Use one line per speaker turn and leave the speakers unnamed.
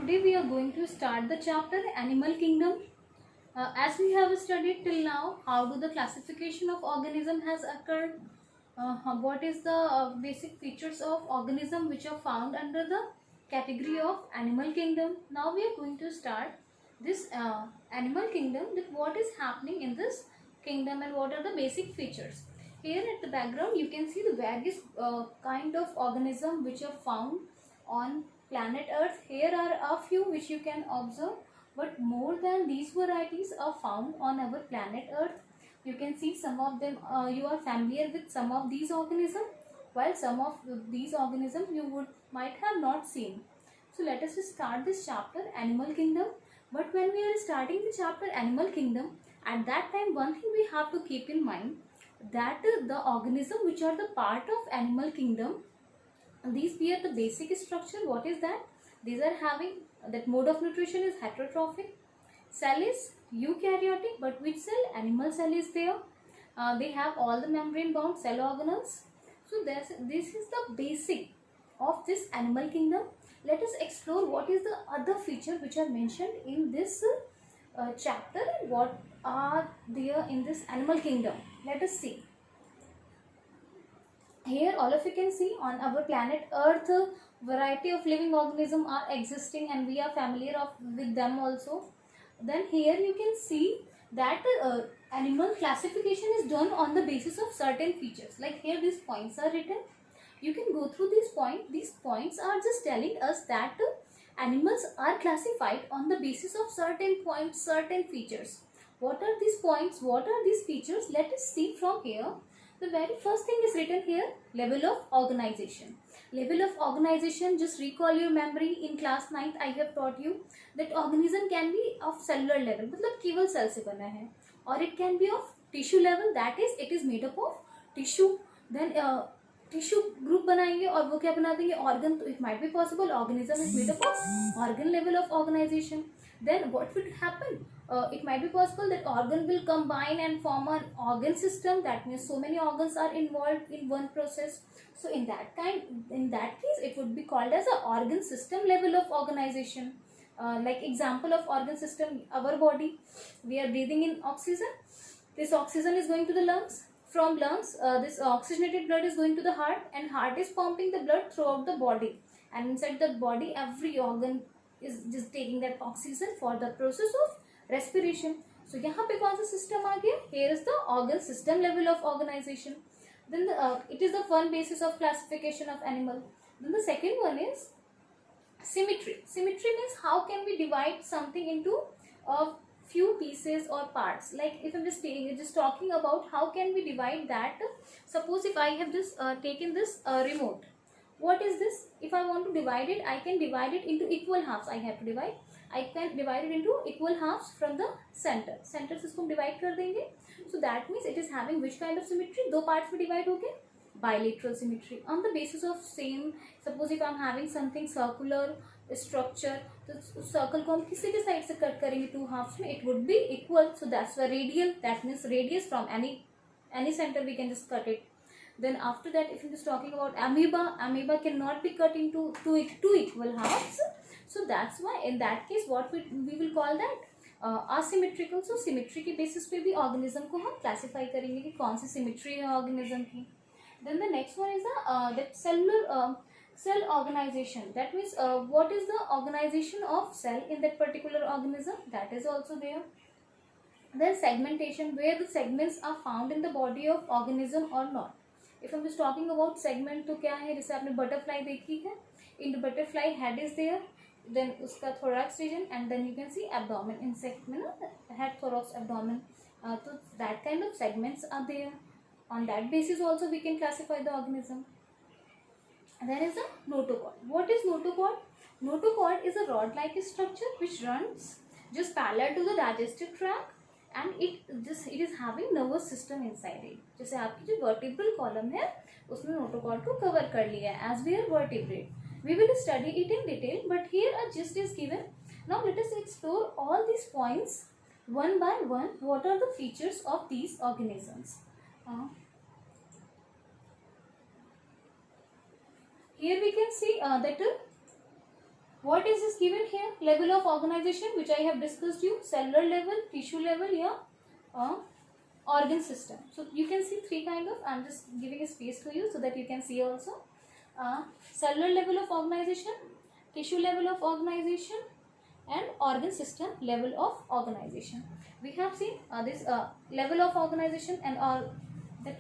today we are going to start the chapter Animal Kingdom. As we have studied till now, how do the classification of organism has occurred? What is the basic features of organism which are found under the category of Animal Kingdom? Now we are going to start this Animal Kingdom. That what is happening in this kingdom and what are the basic features? Here at the background you can see the various kind of organism which are found on planet Earth. Here are a few which you can observe, but more than these varieties are found on our planet Earth. You can see some of them, you are familiar with some of these organisms, while some of these organisms you might have not seen. So let us just start this chapter Animal Kingdom. But when we are starting the chapter Animal Kingdom, at that time one thing we have to keep in mind, that the organism which are the part of Animal Kingdom, these bear the basic structure. What is that? These are having that mode of nutrition is heterotrophic. Cell is eukaryotic, but which cell? Animal cell is there. They have all the membrane bound cell organelles. So this is the basic of this Animal Kingdom. Let us explore what is the other feature which are mentioned in this chapter and what are there in this Animal Kingdom. Let us see. Here all of you can see on our planet Earth variety of living organisms are existing and we are familiar with them also. Then here you can see that animal classification is done on the basis of certain features. Like here these points are written. You can go through these points. These points are just telling us that animals are classified on the basis of certain points, certain features. What are these points? What are these features? Let us see from here. The very first thing is written here, level of organization. Level of organization, just recall your memory, in class 9th I have taught you that organism can be of cellular level, मतलब केवल cell से बना है, or it can be of tissue level, that is it is made up of tissue. Then tissue group बनाएंगे और वो क्या बना देंगे, ऑर्गन. तो it might be possible organism is made up of organ level of organisation. Then what will happen? It might be possible that organ will combine and form an organ system. That means so many organs are involved in one process. So in that case, it would be called as a organ system level of organization. Like example of organ system, our body, we are breathing in oxygen. This oxygen is going to the lungs. From lungs, this oxygenated blood is going to the heart, and heart is pumping the blood throughout the body. And inside the body, every organ is just taking that oxygen for the process of respiration. So यहाँ पे कौन सा system आ गया? Here is the organ system level of organization. Then it is the one basis of classification of animal. Then the second one is symmetry. Symmetry means how can we divide something into a few pieces or parts. Like if I'm just talking about how can we divide that. Suppose if I have just taken this remote. What is this? If I want to divide it, I can divide it into equal halves. I can divide it into equal halves from the center. Center से इसको हम divide कर देंगे. So that means it is having which kind of symmetry? दो parts में divide हो गए. Bilateral symmetry. On the basis of same, suppose if I am having something circular structure, तो circle को हम किसी भी side से cut करेंगे two halves में, it would be equal. So that's why radial. That means radius from any center we can just cut it. Then after that, if I'm just talking about amoeba cannot be cut into two equal halves. So that's why in that case what we will call that asymmetrical. So symmetry के basis पे भी organism को हम classify करेंगे कि कौन सी symmetry है organism की. Then the next one is that cellular cell organization. That means what is the organization of cell in that particular organism, that is also there. Then segmentation, where the segments are found in the body of organism or not. If I'm just talking about segment, तो क्या है, जैसे आपने butterfly देखी है, in the butterfly head is there, then उसका thorax region, and then you can see abdomen, insect में ना head, thorax, abdomen. तो that kind of segments are there. On that basis also we can classify the organism. There is a notochord. What is notochord? Notochord is a rod-like structure which runs just parallel to the digestive tract, and it is having nervous system inside it. जैसे आपकी जो vertebral column है उसमें notochord को cover कर लिया है. As we are vertebrate, we will study it in detail, but here a gist is given. Now let us explore all these points one by one. What are the features of these organisms? Here we can see that What is this given here? Level of organization, which I have discussed you, cellular level, tissue level, yeah, organ system. So you can see three kind of, I'm just giving a space to you so that you can see also. Cellular level of organization, tissue level of organization, and organ system level of organization. We have seen this level of organization and all that